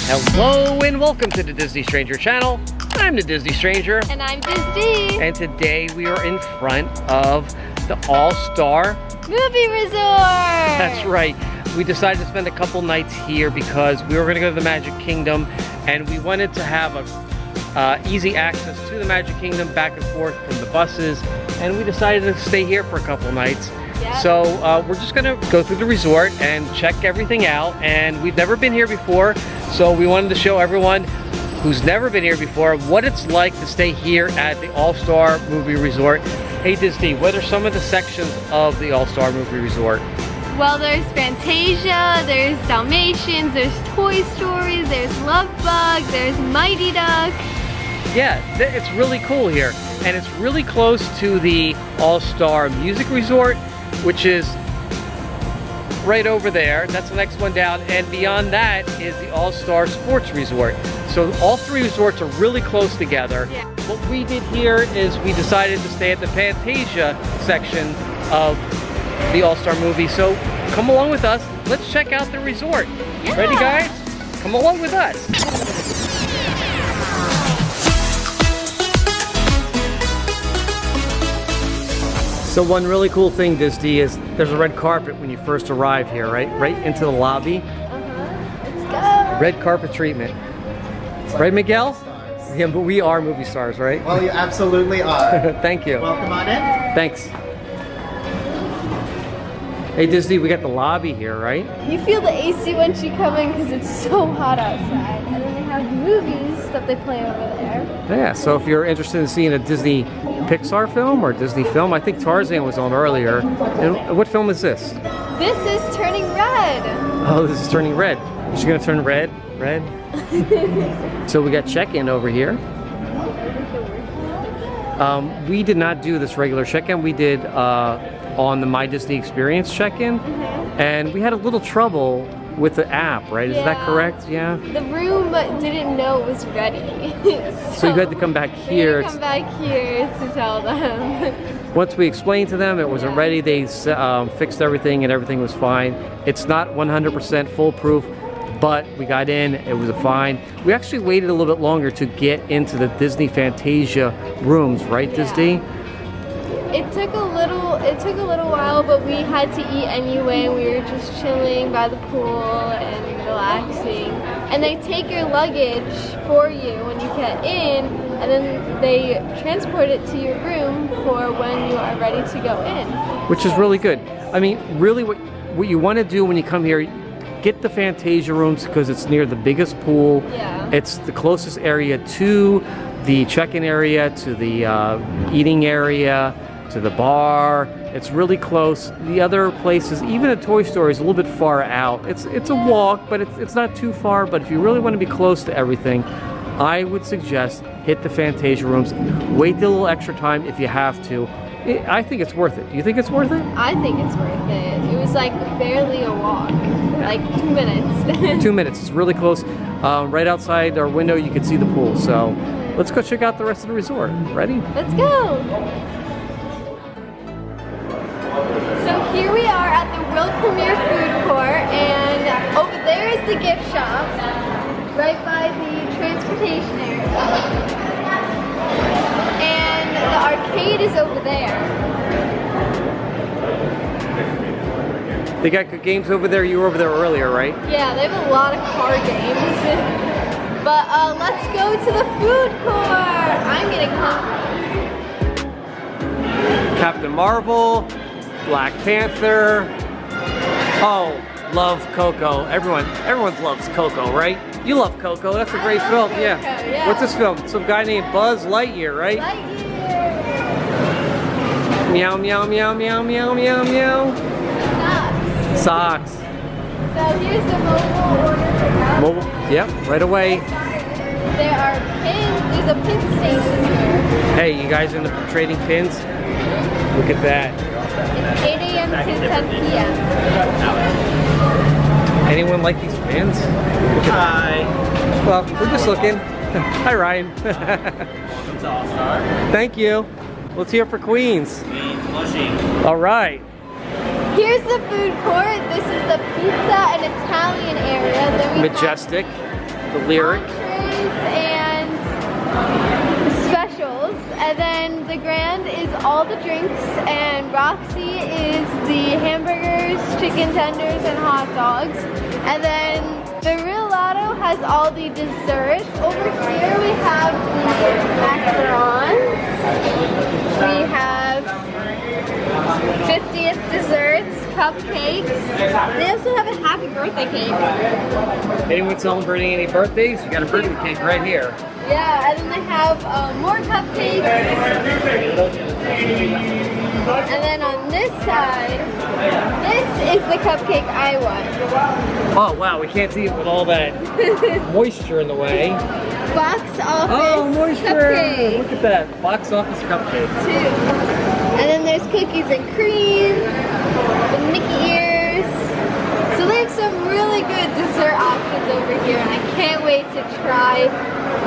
Hello and welcome to the Disney Stranger channel. I'm the Disney Stranger. And I'm Disney. And today we are in front of the All-Star Movie Resort. That's right. We decided to spend a couple nights here because we were going to go to the Magic Kingdom and we wanted to have easy access to the Magic Kingdom back and forth from the buses, and we decided to stay here for a couple nights. Yep. So we're just gonna go through the resort and check everything out, and we've never been here before, so we wanted to show everyone who's never been here before what it's like to stay here at the All-Star Movie Resort. Hey Disney, what are some of the sections of the All-Star Movie Resort? Well, there's Fantasia, there's Dalmatians, there's Toy Stories, there's Love Bug, there's Mighty Duck. Yeah, it's really cool here, and it's really close to the All-Star Music Resort, which is right over there. That's the next one down, and beyond that is the All-Star Sports Resort. So all three resorts are really close together. Yeah. What we did here is we decided to stay at the Fantasia section of the All-Star movie. So come along with us. Let's check out the resort. Yeah. Ready, guys? Come along with us. So one really cool thing, Disney, is there's a red carpet when you first arrive here, right? Right into the lobby. Let's go. Red carpet treatment. Right, Miguel? Yeah, but we are movie stars, right? Well, you absolutely are. Thank you. Welcome on in. Thanks. Hey Disney, we got the lobby here, right? You feel the AC once you come in because it's so hot outside. And then they have movies that they play over there. Yeah, so if you're interested in seeing a Disney Pixar film or Disney film, I think Tarzan was on earlier. And what film is this? This is Turning Red. Oh, this is Turning Red. Is she gonna turn red? Red? So we got check-in over here. We did not do this regular check-in. We did on the My Disney Experience check-in, and we had a little trouble with the app, right? Is that correct? Yeah. The room didn't know it was ready. So you had to come back here. Come back here to tell them. Once we explained to them it wasn't ready, they fixed everything and everything was fine. It's not 100% foolproof, but we got in, it was fine. We actually waited a little bit longer to get into the Disney Fantasia rooms, right, Disney? It took a little while, but we had to eat anyway. We were just chilling by the pool and relaxing. And they take your luggage for you when you get in, and then they transport it to your room for when you are ready to go in. Which is really good. I mean, really what you want to do when you come here, get the Fantasia rooms because it's near the biggest pool. Yeah. It's the closest area to the check-in area, to the eating area, to the bar. It's really close. The other places, even a Toy Story, is a little bit far out. It's a walk, but it's not too far. But if you really want to be close to everything, I would suggest hit the Fantasia rooms. Wait a little extra time if you have to. I think it's worth it. Do you think it's worth it? I think it's worth it. It was like barely a walk, like 2 minutes. 2 minutes. It's really close. Right outside our window, you can see the pool. So let's go check out the rest of the resort. Ready? Let's go. So here we are at the World Premiere Food Court, and over there is the gift shop, right by the transportation area. And the arcade is over there. They got good games over there. You were over there earlier, right? Yeah, they have a lot of card games. But let's go to the food court. I'm getting hungry. Captain Marvel, Black Panther. Oh, love Coco. Everyone loves Coco, right? You love Coco. That's a great film. Coco, Yeah. What's this film? Some guy named Buzz Lightyear, right? Lightyear. Meow, meow, meow, meow, meow, meow, meow. Socks. So here's the mobile order pickup. Mobile. Yep. Right away. There are pins. There's a pin station here. Hey, you guys into trading pins? Look at that. It's 8 a.m. to 10 p.m. Anyone like these pins? Hi. Well, we're just looking. Hi, Ryan. Welcome to All-Star. Thank you. Let's hear for Queens. Queens Flushing. All right. Here's the food court. This is the pizza and Italian area. Then we Majestic. the lyric. Entrees and specials. And then the grand is all the drinks, and Roxy is the hamburgers, chicken tenders, and hot dogs. And then the Real Lotto has all the desserts. Over here we have the macarons. We have 50th desserts, cupcakes. They also have a happy birthday cake. Anyone celebrating any birthdays? You got a birthday cake right here. Yeah, and then they have more cupcakes. And then on this side, this is the cupcake I want. Oh wow, we can't see it with all that moisture in the way. Box office Oh, moisture! cupcake. Look at that, box office cupcake. Too. And then there's cookies and cream, the Mickey ears. So they have some really good dessert options over here, and I can't wait to try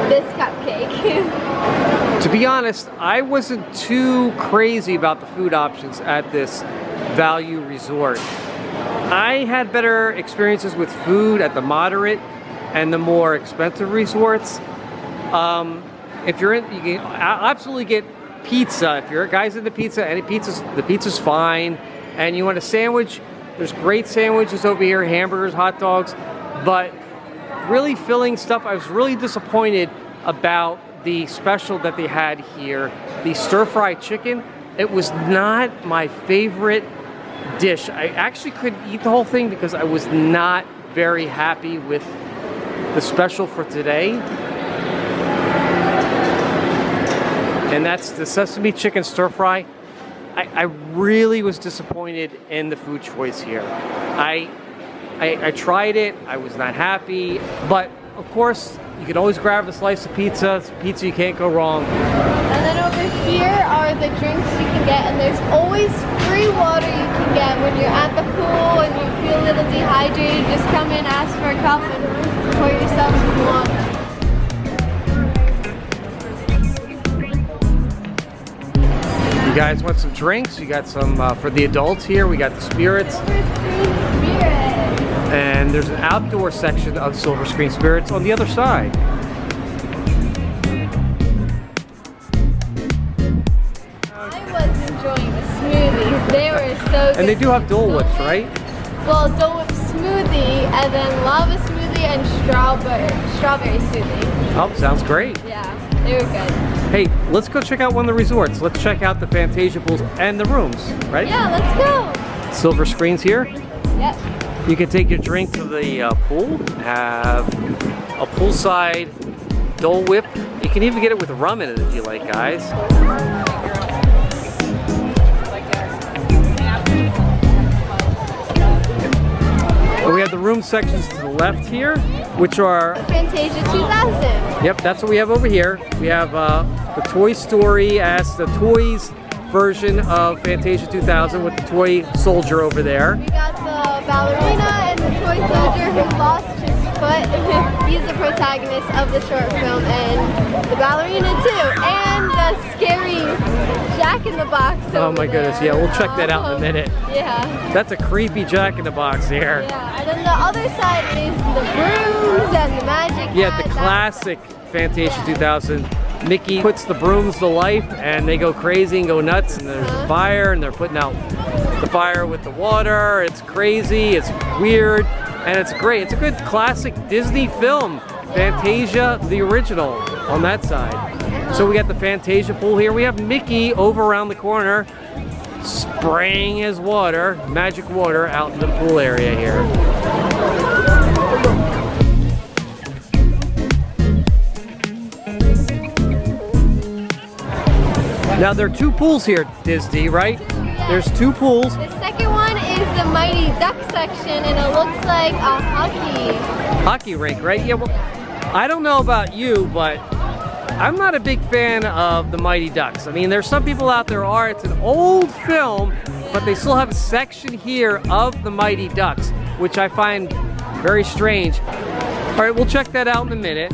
this cupcake. To be honest, I wasn't too crazy about the food options at this value resort. I had better experiences with food at the moderate and the more expensive resorts. If you're in, you can absolutely get pizza. If you're guys into pizza, the pizza's fine. And you want a sandwich, there's great sandwiches over here, hamburgers, hot dogs, but really filling stuff. I was really disappointed about the special that they had here, the stir-fried chicken. It was not my favorite dish. I actually couldn't eat the whole thing because I was not very happy with the special for today. And that's the sesame chicken stir-fry. I really was disappointed in the food choice here. I tried it, I was not happy, but of course, you can always grab a slice of pizza. It's pizza, you can't go wrong. And then over here are the drinks you can get, and there's always free water you can get when you're at the pool and you feel a little dehydrated. Just come in, ask for a cup, and pour yourself some water. You guys want some drinks? You got some for the adults here. We got the spirits. And there's an outdoor section of Silver Screen Spirits on the other side. I was enjoying the smoothies. They were so good. And they do have Dole Whips, right? Well, Dole Whip smoothie, and then lava smoothie and strawberry smoothie. Oh, sounds great. Yeah, they were good. Hey, let's go check out one of the resorts. Let's check out the Fantasia pools and the rooms, right? Yeah, let's go. Silver Screens here. Yep. You can take your drink to the pool, have a poolside Dole Whip. You can even get it with rum in it if you like, guys. And we have the room sections to the left here, which are Fantasia 2000. Yep, that's what we have over here. We have the Toy Story as the toys version of Fantasia 2000 with the toy soldier over there. We got the ballerina and the toy soldier who lost his foot. He's the protagonist of the short film, and the ballerina too, and the scary Jack-in-the-Box. Oh my goodness, yeah, we'll check that out in a minute. Yeah. That's a creepy Jack-in-the-Box here. Yeah, and then the other side is the brooms and the magic Yeah, hat. the classic Fantasia 2000. Mickey puts the brooms to life and they go crazy and go nuts, and there's a fire and they're putting out the fire with the water. It's crazy, it's weird, and it's great. It's a good classic Disney film, Fantasia, the original, on that side. So we got the Fantasia pool here. We have Mickey over around the corner spraying his water, magic water, out in the pool area here. Now there are two pools here, Disney, right? Yeah. There's two pools. The second one is the Mighty Duck section, and it looks like a Hockey rink, right? Yeah, well, I don't know about you, but I'm not a big fan of the Mighty Ducks. I mean, there's some people out there are. It's an old film, but they still have a section here of the Mighty Ducks, which I find very strange. All right, we'll check that out in a minute.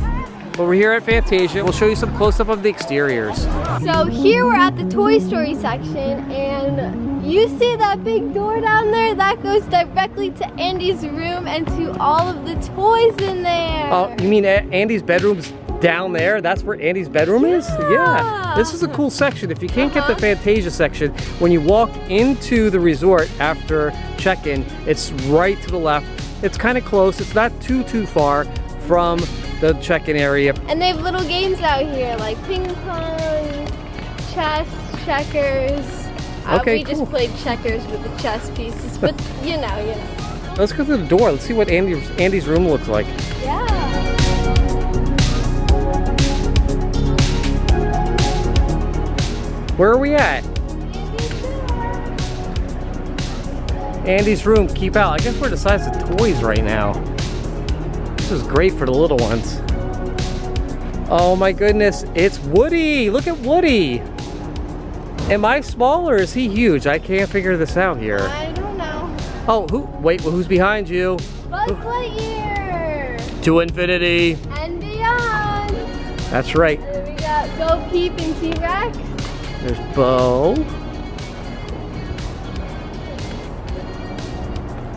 But we're here at Fantasia. We'll show you some close-up of the exteriors. So here we're at the Toy Story section, and You see that big door down there? That goes directly to Andy's room and to all of the toys in there. Oh, you mean Andy's bedroom's down there? That's where Andy's bedroom is? Yeah. This is a cool section. If you can't get the Fantasia section, when you walk into the resort after check-in, it's right to the left. It's kind of close. It's not too far from the check-in area. And they have little games out here like ping pong, chess, checkers. Okay, we just played checkers with the chess pieces, but you know. Let's go through the door. Let's see what Andy's room looks like. Yeah. Where are we at? Andy's room, keep out. I guess we're the size of toys right now. This is great for the little ones. Oh my goodness, it's Woody. Look at Woody. Am I small or is he huge? I can't figure this out here. I don't know. Oh, wait, who's behind you? Buzz Lightyear. To infinity. And beyond. That's right. And we got Bo Peep and T-Rex. There's Bo.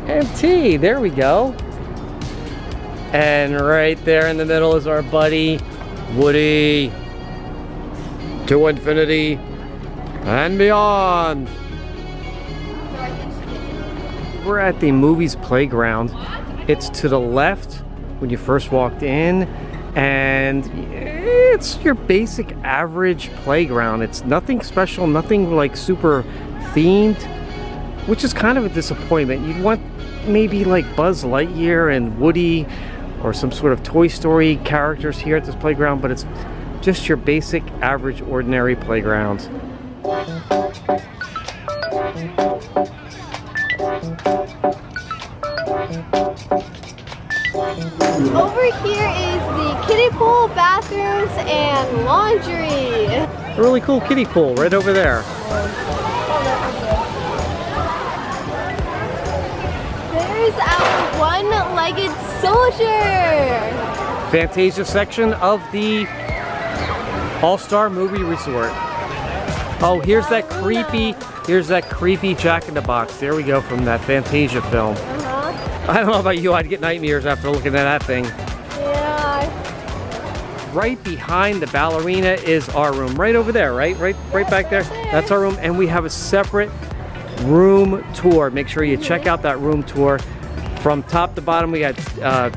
And T, there we go. And right there in the middle is our buddy, Woody. To infinity and beyond. We're at the Movies Playground. It's to the left when you first walked in, and it's your basic average playground. It's nothing special, nothing like super themed, which is kind of a disappointment. You'd want maybe like Buzz Lightyear and Woody or some sort of Toy Story characters here at this playground, but it's just your basic average ordinary playground. Over here is the kiddie pool, bathrooms, and laundry. A really cool kiddie pool right over there. There's our one-legged soldier. Fantasia section of the All-Star Movie Resort. Oh, here's that creepy Jack-in-the-Box. There we go, from that Fantasia film. I don't know about you, I'd get nightmares after looking at that thing. Yeah. Right behind the ballerina is our room. Right over there, right back there. That's our room, and we have a separate room tour. Make sure you check out that room tour. From top to bottom, we got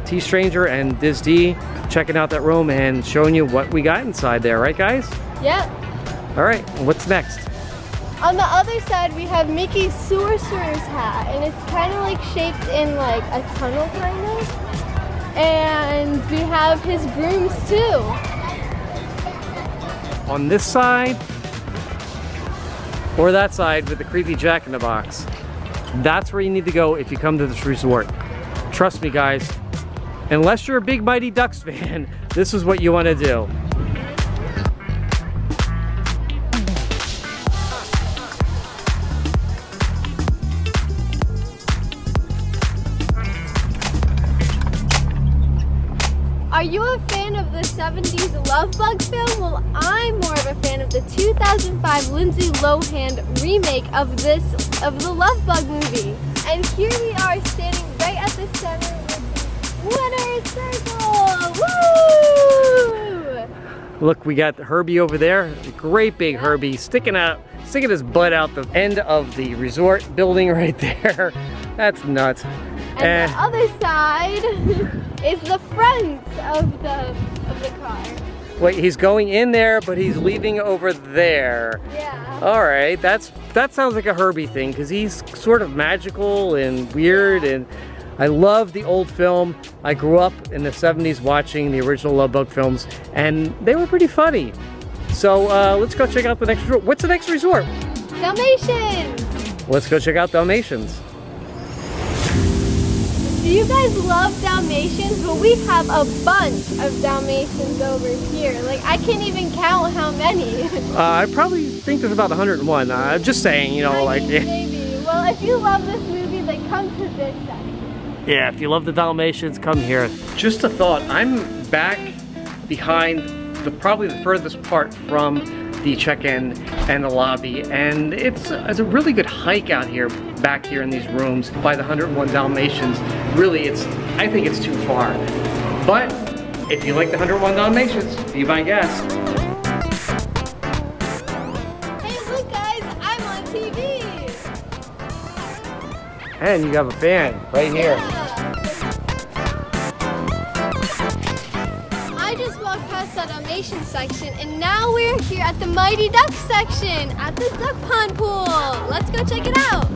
T-Stranger and Diz-D checking out that room and showing you what we got inside there. Right, guys? Yep. All right, what's next? On the other side, we have Mickey's sorcerer's hat, and it's kind of like shaped in like a tunnel, kind of. And we have his brooms too. On this side or that side with the creepy Jack-in-the-Box. That's where you need to go if you come to this resort. Trust me, guys. Unless you're a big Mighty Ducks fan, this is what you want to do. Are you a fan of the 70s Love Bug film? Well, I'm more of a fan of the 2005 Lindsay Lohan remake of the Love Bug movie. And here we are standing right at the center with the winner's circle. Woo! Look, we got Herbie over there. A great big Herbie sticking his butt out the end of the resort building right there. That's nuts. And the other side is the front of the car. Wait, he's going in there, but he's leaving over there. Yeah. All right, that sounds like a Herbie thing, because he's sort of magical and weird, and I love the old film. I grew up in the 70s watching the original Love Bug films, and they were pretty funny. So let's go check out the next resort. What's the next resort? Dalmatians. Let's go check out Dalmatians. Do you guys love Dalmatians? Well, we have a bunch of Dalmatians over here. Like, I can't even count how many. I probably think there's about 101. Just saying, you know, like... Maybe. Well, if you love this movie, then come to this section. Yeah, if you love the Dalmatians, come here. Just a thought, I'm back behind probably the furthest part from the check-in and the lobby, and it's a really good hike out here, back here in these rooms by the 101 Dalmatians. Really, I think it's too far. But if you like the 101 Dalmatians, be my guest. Hey, look guys, I'm on TV. And you have a fan right here. I just walked past the Dalmatian section, and now we're here at the Mighty Ducks section at the duck pond pool. Let's go check it out.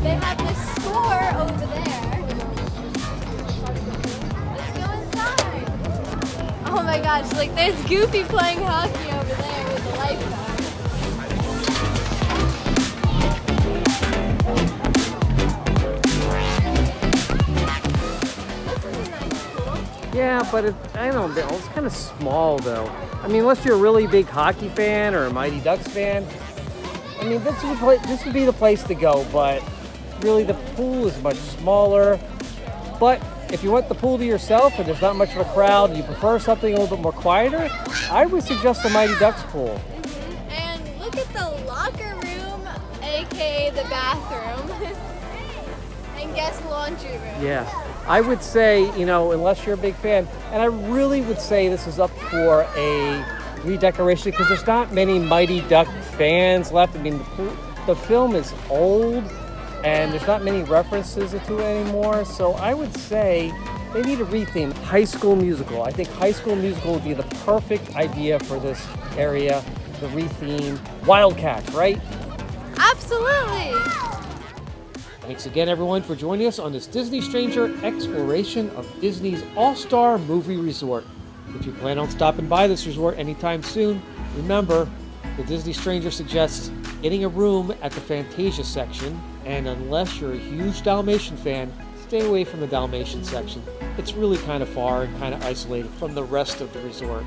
They have this store over there. Let's go inside. Oh my gosh, like there's Goofy playing hockey over there with the lifeguard. Yeah, but I don't know, it's kind of small though. I mean, unless you're a really big hockey fan or a Mighty Ducks fan, I mean, this would be the place to go, but really the pool is much smaller. But if you want the pool to yourself and there's not much of a crowd and you prefer something a little bit more quieter, I would suggest the Mighty Ducks pool. And look at the locker room, aka the bathroom, and guest laundry room. Yeah, I would say, you know, unless you're a big fan, and I really would say this is up for a redecoration because there's not many Mighty Duck fans left. I mean, the film is old and there's not many references to it anymore, so I would say they need a retheme. High School Musical. I think High School Musical would be the perfect idea for this area, the retheme. Wildcats, right? Absolutely. Thanks again, everyone, for joining us on this Disney Stranger exploration of Disney's all-star movie resort. If you plan on stopping by this resort anytime soon, remember, the Disney Stranger suggests getting a room at the Fantasia section, and unless you're a huge Dalmatian fan, stay away from the Dalmatian section. It's really kind of far and kind of isolated from the rest of the resort.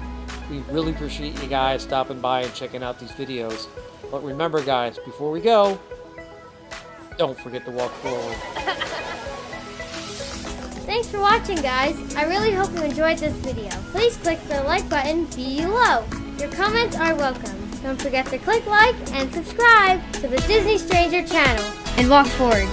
We really appreciate you guys stopping by and checking out these videos. But remember, guys, before we go, don't forget to walk forward. Thanks for watching, guys. I really hope you enjoyed this video. Please click the like button below. Your comments are welcome. Don't forget to click like and subscribe to the Disney Stranger channel. And walk forward.